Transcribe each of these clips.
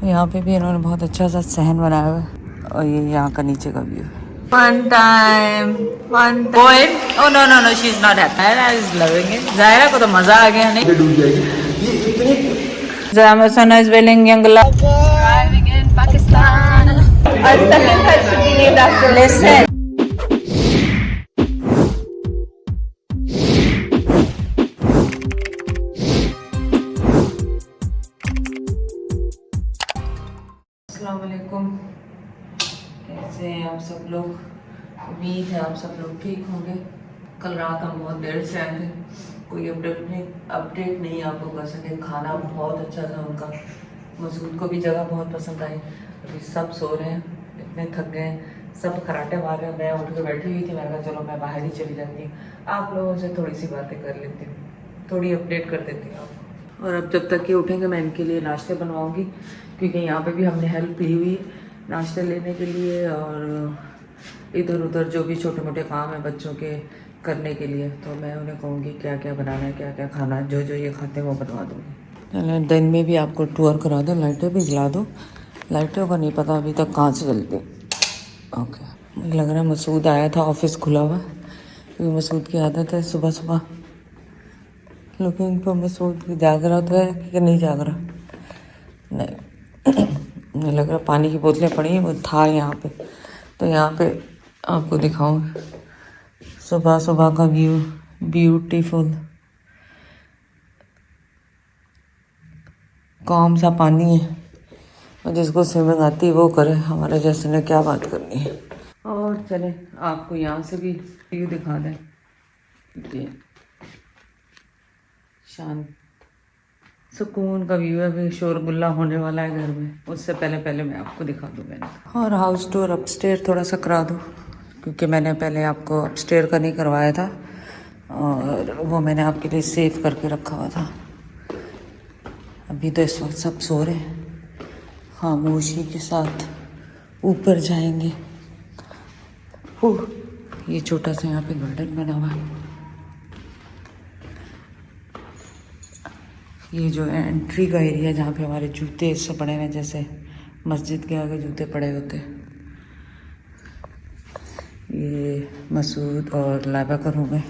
यहाँ पे भी इन्होंने बहुत अच्छा सा सहन बनाया हुआ है और ये यहाँ का नीचे का व्यू है। One time. Go in. Oh no, she's not happy. Zaira is loving it. Zaira को तो मजा आ गया नहीं? डूब जाएगी। Zamson is willing young love. Driving in Pakistan. Our second car should be named after. Listen. अस्सलामुअलैकुम, कैसे हैं आप सब लोग? उम्मीद है आप सब लोग ठीक होंगे। कल रात हम बहुत देर से आए थे, कोई अपडेट नहीं आपको कर सके। खाना बहुत अच्छा था उनका, मसूद को भी जगह बहुत पसंद आई। अभी सब सो रहे हैं, इतने थक गए, सब खराटे मार रहे हैं। मैं उठ के बैठी हुई थी, मैंने कहा चलो मैं बाहर ही चली जाती हूँ, आप लोगों से थोड़ी सी बातें कर लेती हूँ, थोड़ी अपडेट कर देती हूँ आपको। और अब जब तक ये उठेंगे मैं इनके लिए नाश्ते बनवाऊँगी, क्योंकि यहाँ पे भी हमने हेल्प ली हुई है नाश्ते लेने के लिए और इधर उधर जो भी छोटे मोटे काम है बच्चों के करने के लिए। तो मैं उन्हें कहूँगी क्या क्या बनाना है, क्या क्या खाना है, जो जो ये खाते हैं वो बनवा दूँगी। दिन में भी आपको टूर करा दो, लाइटें भी जला दो। लाइटों का नहीं पता अभी तक कहाँ से जलती। ओके, मुझे लग रहा है मसूद आया था, ऑफिस खुला हुआ, क्योंकि मसूद की आदत है सुबह सुबह लुकिंग पर। मसूद जाग रहा तो है कि नहीं जाग रहा? नहीं मुझे लग रहा पानी की बोतलें पड़ी हैं, वो था यहाँ पे। तो यहाँ पे आपको दिखाऊँ सुबह सुबह का व्यू, ब्यूटीफुल कौन सा पानी है, और जिसको स्विमिंग आती है वो करे, हमारे जैसे ने क्या बात करनी है। और चले आपको यहाँ से भी व्यू दिखा दें, ये शांत सुकून का व्यू है। अभी शोरगुल्ला होने वाला है घर में, उससे पहले मैं आपको दिखा दूँ मैंने। और हाउस टूर अपस्टेयर थोड़ा सा करा दूँ, क्योंकि मैंने पहले आपको अपस्टेयर का नहीं करवाया था और वो मैंने आपके लिए सेव करके रखा हुआ था। अभी तो इस वक्त सब सो रहे हैं, खामोशी के साथ ऊपर जाएंगे। ये छोटा सा यहाँ पे गार्डन बना हुआ है। ये जो है एंट्री का एरिया, जहाँ पे हमारे जूते इससे पड़े हुए, जैसे मस्जिद के आगे जूते पड़े होते। ये मसूद और लाइबा का रूम है।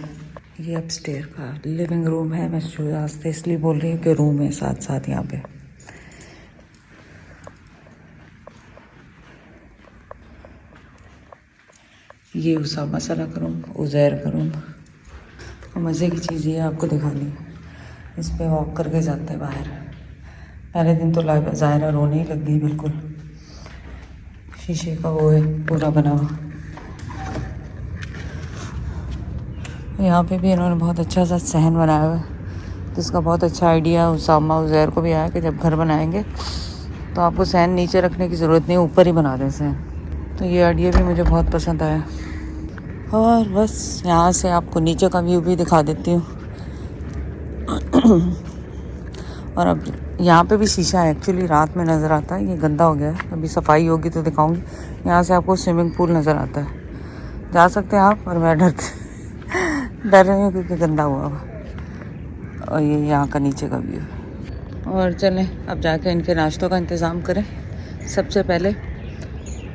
ये अपस्टेयर का लिविंग रूम है। मैं शुरुआत से इसलिए बोल रही हूँ कि रूम है साथ साथ यहाँ पे। ये उसामा सरा का रूम, उज़ैर का रूम। और मज़े की चीज़ ये आपको दिखानी है, इस पे वॉक करके जाते हैं बाहर। पहले दिन तो ज़ाहिरा रोने ही लग गई, बिल्कुल शीशे का वो है पूरा बना हुआ। यहाँ पे भी इन्होंने बहुत अच्छा सा सहन बनाया हुआ है, जिसका बहुत अच्छा आइडिया उसामा उज़ैर को भी आया कि जब घर बनाएंगे तो आपको सहन नीचे रखने की ज़रूरत नहीं, ऊपर ही बना दें सहन। तो ये आइडिया भी मुझे बहुत पसंद आया। और बस यहाँ से आपको नीचे का व्यू भी दिखा देती हूँ। और अब यहाँ पे भी शीशा है, एक्चुअली रात में नज़र आता है, ये गंदा हो गया है, अभी सफाई होगी तो दिखाऊंगी। यहाँ से आपको स्विमिंग पूल नज़र आता है, जा सकते हैं आप, और मैं डर रही हूँ क्योंकि गंदा हुआ। और ये यहाँ का नीचे का व्यू। और चलें अब जाके इनके नाश्तों का इंतज़ाम करें सबसे पहले,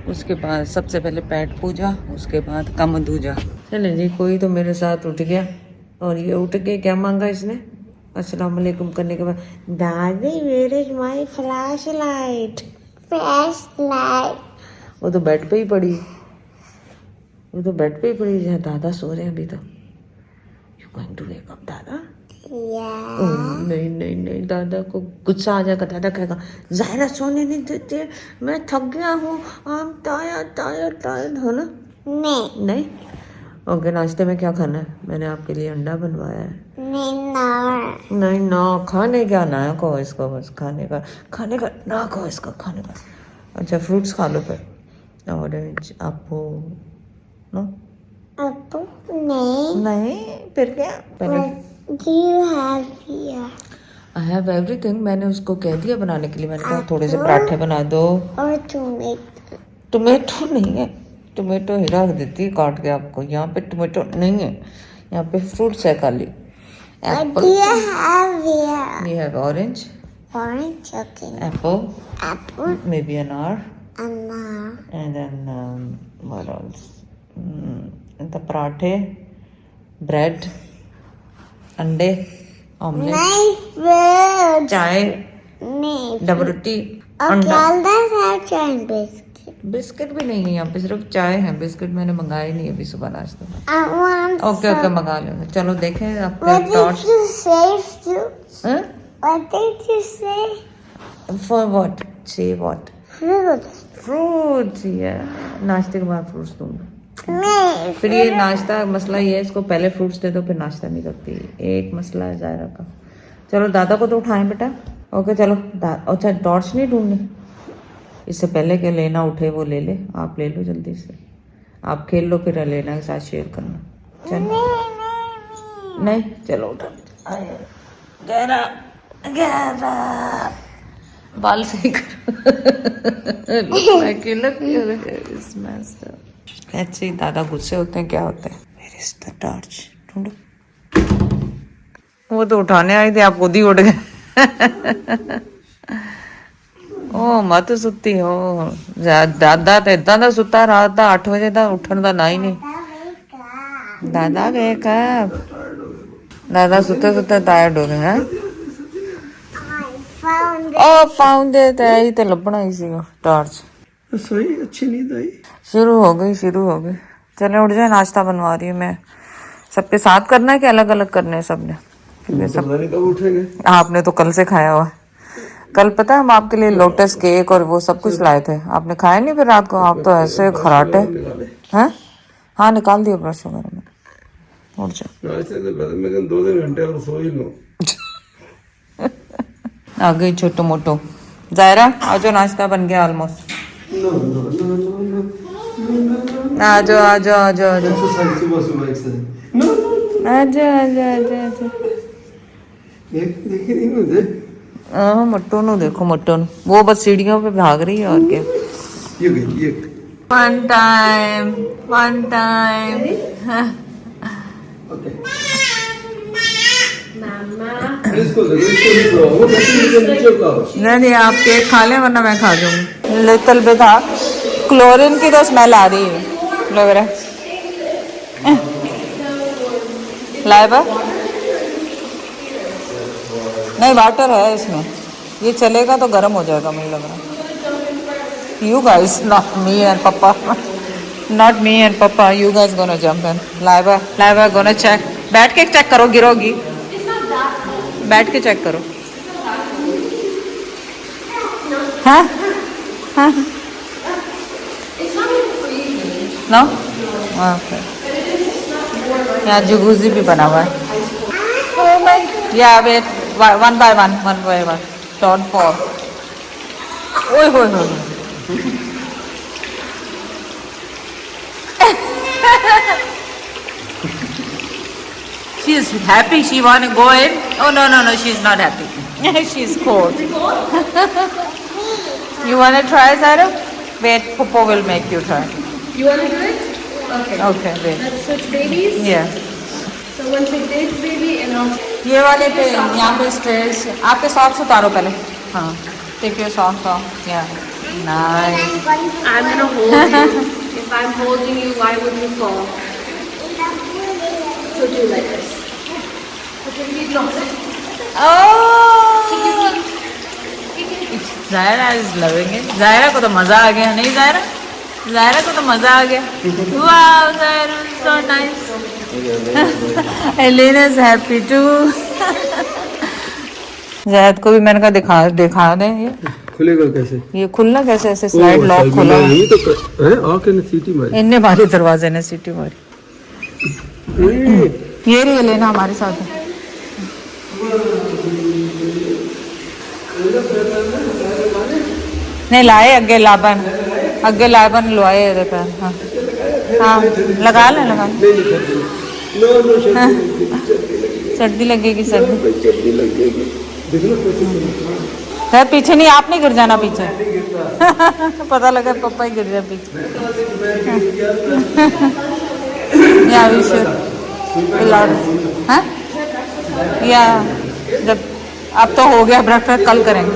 उसके बाद सबसे पहले पेट पूजा, उसके बाद कम दूजा। चले जी, कोई तो मेरे साथ उठ गया, और ये उठ के क्या मांगा इसने अस्सलाम वालेकुम करने के बाद, दादी where is my flash light. वो तो बेड पे ही पड़ी, है। दादा सो रहे हैं अभी तो। You going to wake up दादा? नहीं, दादा को गुस्सा आ जाएगा। दादा कहेगा ज़ाहिरा सोने नहीं देते, मैं थक गया हूँ, आई एम टायर्ड हो ना? नहीं। ओके, नाश्ते में क्या खाना है? मैंने आपके लिए अंडा बनवाया है। नहीं ना, खाने क्या ना कहो इसको, बस खाने का ना कहो इसको, खाने का। अच्छा फ्रूट्स खा लो फिर। Orange, Apple. नो नहीं फिर क्या? I have everything. मैंने उसको कह दिया बनाने के लिए, मैंने कहा थोड़े से पराठे बना दो। और टोमेटो नहीं है, टोमेटो ही रख देती काट के आपको। यहाँ पे टोमेटो नहीं है, यहाँ पे फ्रूट्स है खाली। Apple. You have orange, Orange, okay. apple, Apple, maybe an R, banana, and then what else? And the parathe, bread, ande, omelette, nice food. chai, Nice. double roti, Okay, अंडा। all that have giant biscuit. Biscuit भी नहीं है यहाँ पे, सिर्फ चाय है। Biscuit मैंने मंगाए नहीं अभी सुबह नाश्ते में। I want ओके ओके मंगा लेंगे। चलो देखें आपके What torch. did you say, Stu? What did you say? For what? से व्हाट? Fruits. फ्रूट्स। ये नाश्ते के बाद फ्रूट्स दूंगा। नहीं, फिर ये नाश्ता मसला ये है, इसको पहले फ्रूट्स दे दो फिर नाश्ता नहीं करती। एक मसला है जायरा का। चलो दादा को तो उठाएं बेटा। ओके चलो। अच्छा टॉर्च नहीं ढूंढनी, इससे पहले के लेना उठे वो ले ले। आप ले लो जल्दी से, आप खेल लो फिर लेना के साथ शेयर करना। चलो नहीं चलो उठा। गहरा गहरा बाल सही करो। ऐसे ही दादा गुस्से होते हैं, क्या होता है। मेरे इस टॉर्च ढूंढो। वो तो उठाने आई थी, आप खुद ही उठ गए। ओ मत सुती हो। दादा तो इदा का सुता रात का 8 बजे का उठन का ना ही नहीं। दादा गए कब? दादा सुते सुते टायर्ड हो गए हैं। ओ पाउंड ही तो लभना ही सी टॉर्च। सही अच्छी नींद आई। शुरू हो गई। चले उठ जाए, नाश्ता बनवा रही हूँ मैं। सबके साथ करना है कि अलग अलग करने हैं सबने? सब कब उठेंगे? आपने तो कल से खाया हुआ है। कल पता है हम आपके लिए लोटस केक और वो सब कुछ लाए थे, आपने खाया नहीं फिर रात को। आप तो ऐसे खराटे हैं। हाँ निकाल दिया ब्रश वगैरह में। उठ जाओ। मैं 2 घंटे और सो ही लो। आ गई छोटो मोटो। जायरा आ जाओ, नाश्ता बन गया ऑलमोस्ट। आ जाओ आ जाओ आ जाओ आ जाओ सुबह एक्सरसाइज। आ जाओ आ जाओ आ जाओ आ जाओ। देखिए नहीं मुझे। मट्टू नु देखो, मट्टू नु वो बस सीढ़ियों पे भाग रही है और क्या। ये गई ये। वन टाइम ओके इसको वो नीचे उतारो। नहीं आप केक खा लें वरना मैं खा जाऊंगी। लिटिल बिट था, क्लोरीन की तो स्मेल आ रही है लग रहा है। लाइबा नहीं वाटर है इसमें, ये चलेगा तो गर्म हो जाएगा मुझे लग रहा। You guys not me and पापा you guys gonna jump in. Laiba gonna check. बैठ के चेक करो, गिरोगी। बैठ के चेक करो। हाँ हाँ नो ओके। यहाँ जुगूजी भी बना हुआ है। Yeah wait one by one don't fall. ओए होए होए। She is happy. She want to go in. Oh no, she is not happy. She is cold. You want to try, Zara? Wait, Popo will make you try. You want to do it? Okay. Okay, wait. Let's switch babies. Yeah. So one take this baby and I'll ये वाले पे यहाँ पे stress. आपके socks उतारो पहले। हाँ, take your socks off. Yeah. Nice. I'm gonna hold you. If I'm holding you, why would you fall? So do like this. Put your feet close. Oh. Zaira is loving it. Zaira को तो मजा आ गया नहीं Zaira? Zaira को तो मजा आ गया। Wow, Zaira, so nice. Elena is happy too. ज़ैद को भी मैंने कहा दिखा दें। ये खुलेगा कैसे? ये खुलना कैसे? ऐसे स्लाइड लॉक खुला है तो है। आके ने सीटी मारी। इनने मारी, दरवाजे ने सीटी मारी। ये रही लेना हमारे साथ है। नहीं लाए अगे लाबन लुआए ये पैर। हाँ हाँ लगा ले सर्दी लगेगी है पीछे नहीं, आप नहीं गिर जाना पीछे। पता लगा पापा ही गिर जाए पीछे। या वी शुड हाँ या जब अब तो हो गया ब्रेकफास्ट, कल करेंगे।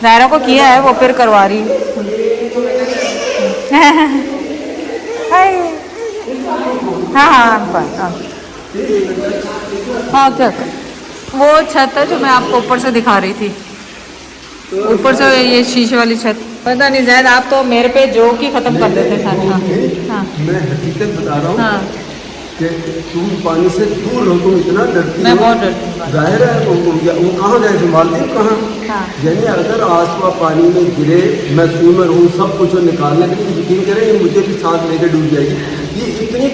जायरा को किया है, वो फिर करवा रही है। हाँ हाँ हाँ क्या वो छत है जो मैं आपको ऊपर से दिखा रही थी, ऊपर से ये शीशे वाली छत। पता नहीं जैद आप तो मेरे पे जोक ही खत्म कर देते थे। हाँ हाँ मैं हकीकत बता रहा हूँ हाँ कि तुम पानी से दूर हो, तुम इतना डरती मैं हो। बहुत डरती हूँ। जाहिर है वो कहाँ गए थे, मालदीव कहाँ? हाँ। यानी अगर आसपा पानी में गिरे, मैं स्विमर हूँ, सब कुछ निकालने के लिए यकीन करें ये मुझे भी साथ लेके डूब जाएगी। ये इतनी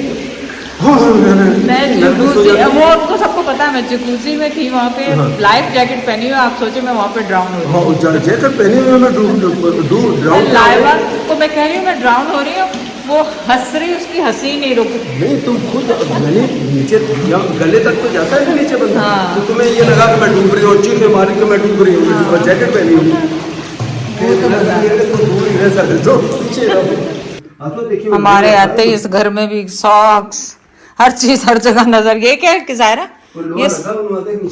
मैं जकूजी, वो उनको सबको पता है मैं जकूजी में थी, वहाँ पे लाइफ जैकेट पहनी हुई। आप सोचे मैं वहाँ पे ड्राउन हो रही हूँ। जैकेट पहने हुए मैं लाइवा को मैं कह रही हूँ मैं ड्राउन हो रही हूँ, वो हंस रही, उसकी हंसी नहीं रुक रही। नहीं, तुम खुद मैंने नीचे गले तक तो जाता है नीचे बंदा। हाँ। तो तुम्हें ये लगा कि मैं डूब रही हूँ, चीखे मारी कि मैं डूब रही हूँ और जैकेट पहनी हुई। हमारे आते ही इस घर में भी सॉक्स, हर चीज हर जगह नजर। ये क्या है किसायरा? ये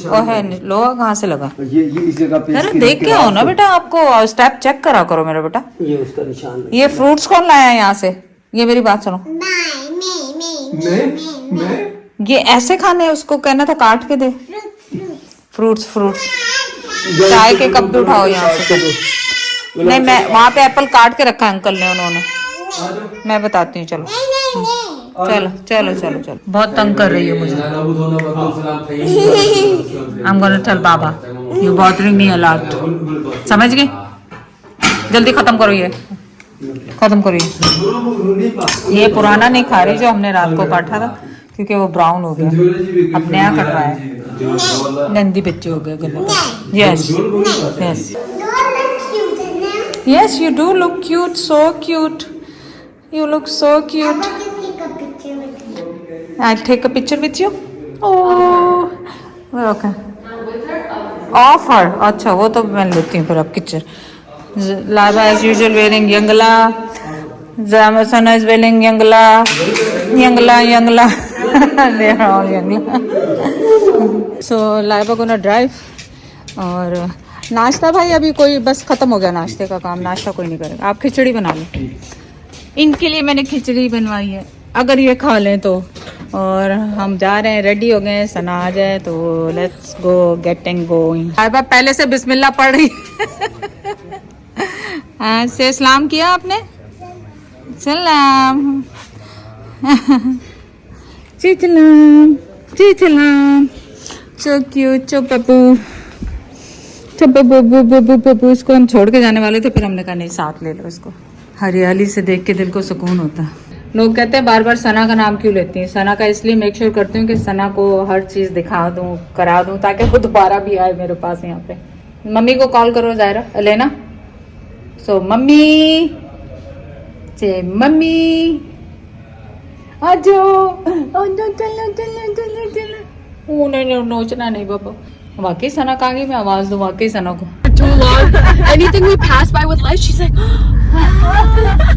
वो है लोहा कहाँ से लगा? ये इस जगह पे अरे देख के आओ ना बेटा, आपको स्टेप चेक करा करो मेरा बेटा। ये उसका निशान है। ये फ्रूट्स कौन लाया है यहाँ से? ये मेरी बात सुनो, मैं ये ऐसे खाने हैं, उसको कहना था काट के दे। फ्रूट्स चाय के कप भी उठाओ यहाँ से। नहीं, मैं वहाँ पे एप्पल काट के रखा है अंकल ने, उन्होंने। मैं बताती हूँ, चलो चलो चलो चलो चलो। बहुत तंग कर रही है मुझे। I'm gonna tell Baba you bothering me a lot। समझ गए? जल्दी खत्म करो, ये खत्म करो। ये पुराना नहीं खा रही जो हमने रात को काटा था, क्योंकि वो ब्राउन हो गया। अब नया कटवाया, गंदी बच्चे हो गए गले। Yes yes yes, you do look cute, so cute, you look so cute। I'll take a picture with you। Oh, okay। Of her। अच्छा, वो तो मैं लेती हूँ फिर अब picture. Laiba as usual wearing yangla, Sana is wearing yangla। They are all yangla। So Laiba gonna drive। और नाश्ता भाई अभी कोई बस खत्म हो गया नाश्ते का काम, नाश्ता कोई नहीं करेगा। आप खिचड़ी बना लो, इनके लिए मैंने खिचड़ी बनवाई है, अगर ये खा लें तो। और हम जा रहे हैं, रेडी हो गए, सना आ जाए तो लेट्स गो गेटिंग गोइंग। पहले से बिस्मिल्लाह पढ़ रही से सलाम किया आपने? सलाम चिचलाम चिचलाम। सो क्यूट, चो पप्पू, चो पप्पू। इसको हम छोड़ के जाने वाले थे, फिर हमने कहा नहीं साथ ले लो इसको। हरियाली से देख के दिल को सुकून होता है। लोग कहते हैं बार बार सना का नाम क्यों लेती हैं? सना का इसलिए मेक श्योर करती हूँ कि सना को हर चीज़ दिखा दूँ, करा दूँ, ताकि वो दोबारा भी आए मेरे पास यहाँ पे। मम्मी को कॉल करो जायरा, लेना। सो मम्मी से मम्मी आ जाओ, चलो। नहीं नोचना नहीं बाबा। वाकई सना कहाँ गई? मैं आवाज दूँ वाकई सना को। Too long. Anything we pass by with life, she's like, wow,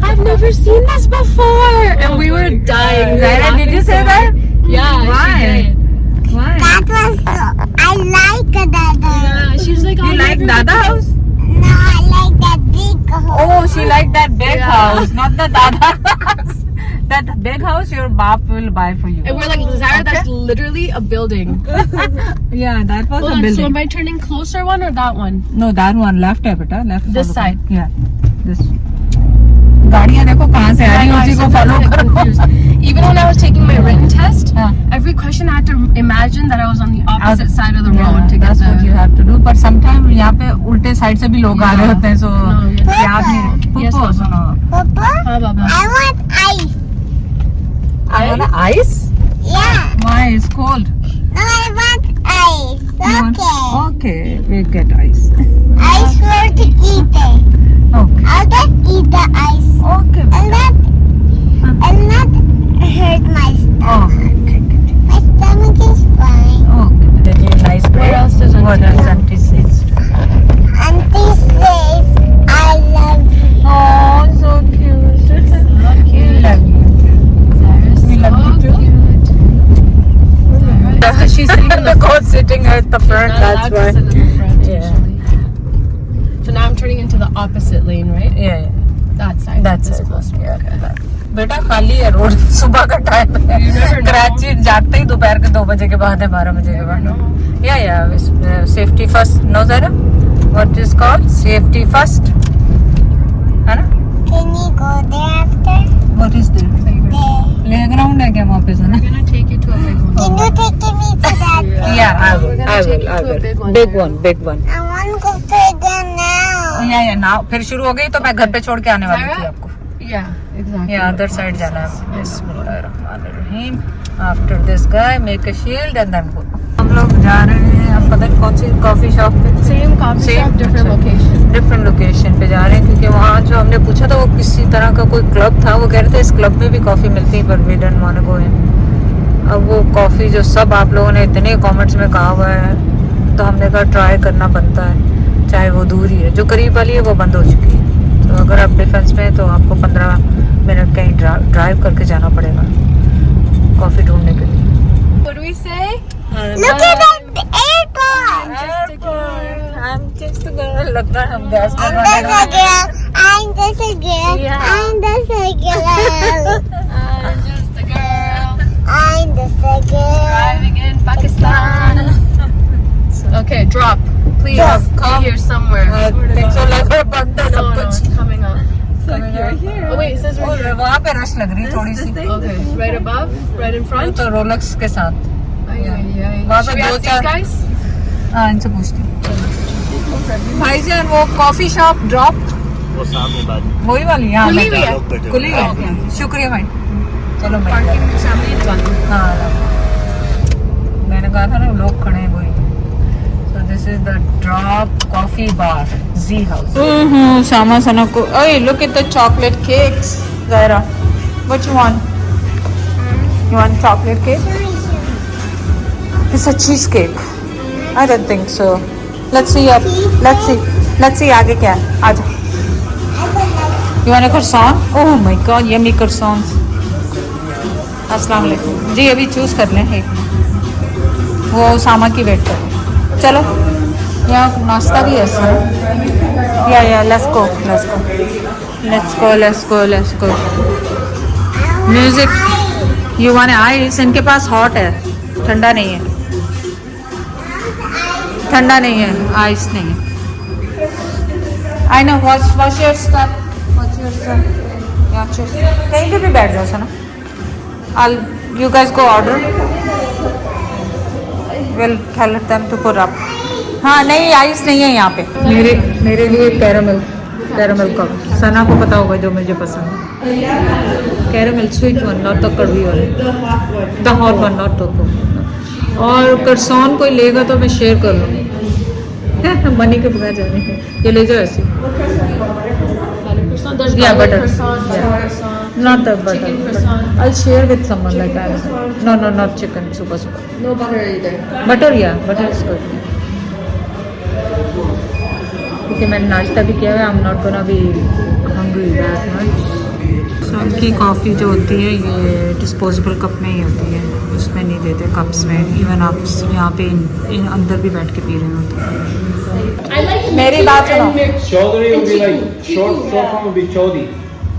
I've never seen this before, and we were dying. Zaira, did you say that? Yeah. Why? She did. Why? That was I like that. Yeah, she was like, You I'll like never Dada No, house? I like that big house. Oh, she like that big Yeah. house, not the Dada house. That big house your bap will buy for you. And we're like, Zaira, that's literally a building. Yeah, that was Hold a on, so building. am I turning closer one or that one? No, that one left है बेटा, left. This follow side? करो. Yeah, this. गाड़ियाँ देखो कहाँ से आ रही हैं, उसी को follow I'm करो. confused. Even when I was taking my written test, हाँ. every question I had to imagine that I was on the opposite side of the road to get That's what you the. have to do. But sometimes यहाँ पे उल्टे side से भी लोग आ रहे होते हैं, so No, yes. याद नहीं. Yes, पुप्पो Papa. सुनो. Papa, हाँ, Baba. I want ice. I want ice. Yeah. Why? It's cold. No, I want ice. You want- Okay. Okay, we get ice. I swear to eat it. Okay. I'll just eat the ice. Okay. I'll not hurt my stomach. Oh, okay. My stomach is fine. Okay. Did you nice bread? What else does What Auntie else Auntie says? Auntie says I love you. Oh, so cute. We love you. We love you too. She's sitting in the coat, sitting at the front. That's why. opposite lane, right? Yeah. That side. That's This it. close. Yeah. बेटा खाली है road, सुबह का time है, कराची जाते ही दोपहर के 2 बजे के बाद है, 12 बजे के बाद। या सेफ्टी फर्स्ट, नो ज़रा what is called safety first, है ना? Can you go there after? What is this? Playground है क्या वहाँ पे, है ना? I'm gonna take you to a big one. Can you take me to that? Yeah, I We're gonna take you to a big one. Big one. I want to go further now. या ना फिर शुरू हो गई तो मैं घर पे छोड़ के आने वाली थी Zara? आपको। Yeah, exactly. Yeah other side जाना है। बिस्मिल्लाहिर्रहमानिर्रहीम। After this guy make a shield and then go. हम लोग जा रहे हैं, अब पता नहीं कौन सी कॉफी शॉप पे, Same coffee Same, shop, different अच्छा। location. डिफरेंट लोकेशन पे जा रहे हैं क्योंकि वहाँ जो हमने पूछा था वो किसी तरह का कोई क्लब था, वो कह रहे थे इस क्लब में भी कॉफ़ी मिलती है, पर we don't want to go in. अब वो कॉफ़ी जो सब आप लोगों ने इतने कमेंट्स में कहा हुआ है तो हमने कहा ट्राई करना बनता है, चाहे वो दूर ही है। जो करीब वाली है वो बंद हो चुकी है, तो अगर आप डिफेंस में हैं तो आपको 15 मिनट कहीं ड्राइव करके जाना पड़ेगा कॉफ़ी ढूंढने के लिए। What do we say? Look at the airport. I'm just a girl. लगता है हम gas I'm just a girl. I'm just a girl. Yeah. I'm just a girl. I'm just a girl I'm just a girl. driving in Pakistan. Okay, drop. Please. Drop, Be come. here somewhere. so लग बंद है No, सब no, कुछ। it's coming up. Oh wait, it says right here. वहाँ पे rush लग रही है थोड़ी सी, Okay, right above, right in front. तो रोलेक्स के साथ। Ay, ay, ay. वहाँ पे Should we दो ask चार- these guys? हाँ इनसे पूछती हूँ। भाईजान वो कॉफी शॉप ड्रॉप वो सामने बात वही वाली है? हाँ, खुली मैं- हुई है? खुली हुई है। शुक्रिया भाई, चलो मैं Parking के सामने ही दुकान है। हाँ मैंने कहा था ना लोग खड़े हैं वही। So this is the drop coffee bar Z house. Shama Sana ko. Hey, look at the chocolate cakes, Zaira. What you want? You want chocolate cake? It's a cheesecake. I don't think so. Let's see up. Let's see आगे क्या है. आजा. You want a croissant? Oh my God, yummy croissants. अस्सलाम वालेकुम जी, अभी choose कर लें एक, वो सामा की वेट कर। चलो यहाँ नाश्ता भी है सर। या let's go. Music. You want ice? इनके पास हॉट है, ठंडा नहीं है, आइस नहीं है। I know watch your stuff, कहीं पे भी बैठ जाओ सना। You guys go order. We'll tell them to put up. हाँ नहीं, आइस नहीं है यहाँ पे। मेरे लिए कैरामल कप, सना को पता होगा जो मुझे पसंद है। Caramel sweet one, not the कड़वी वाले, the hot one, not the. और करसॉन कोई लेगा तो मैं शेयर कर लूँगी। मनी के बगैर जाने के, ये ले जाओ ऐसे। Croissant. There's Yeah, garlic butter. croissant, Yeah. croissant, Not the butter. chicken croissant. I'll share with someone like that. No, not chicken. Super. No butter either. Butter, yeah. Butter is good. क्योंकि मैंने नाश्ता भी किया है, I'm not gonna be hungry that much. सबकी coffee जो होती है ये डिस्पोजेबल कप में ही होती है, उसमें नहीं देते कप्स में। इवन आप यहाँ पे इन अंदर भी बैठ के पी रहे होते हैं। मेरी बात सुनो, Chaudhary would be like short form would be Chaudhary.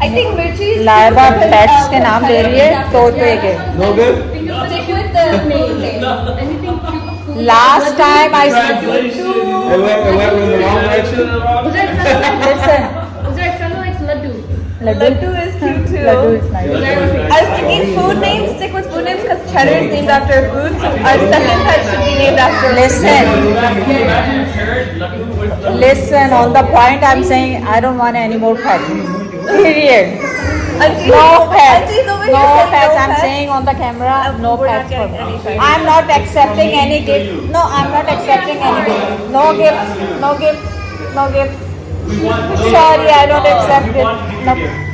I think Mirchi is Laiba pets के नाम ले रही है तो के। No good? stick with the name. Anything cute. Last time I It went in the wrong direction. listen. Uzar sounded like Laddu. Laddu is cute too. Laddu is nice. I was thinking food names, stick with food names because cheddar is named after a food, so our second pet should be named after a Listen, on the point I'm saying I don't want any more pets. Period. Auntie's No pets. Auntie's over here No saying pets. no I'm pets. saying on the camera, no We're not pets for getting any me. pets. I'm not accepting any gift. No, I'm not accepting any gift. No gift. No gift. No gift. Sorry, I don't accept it. No.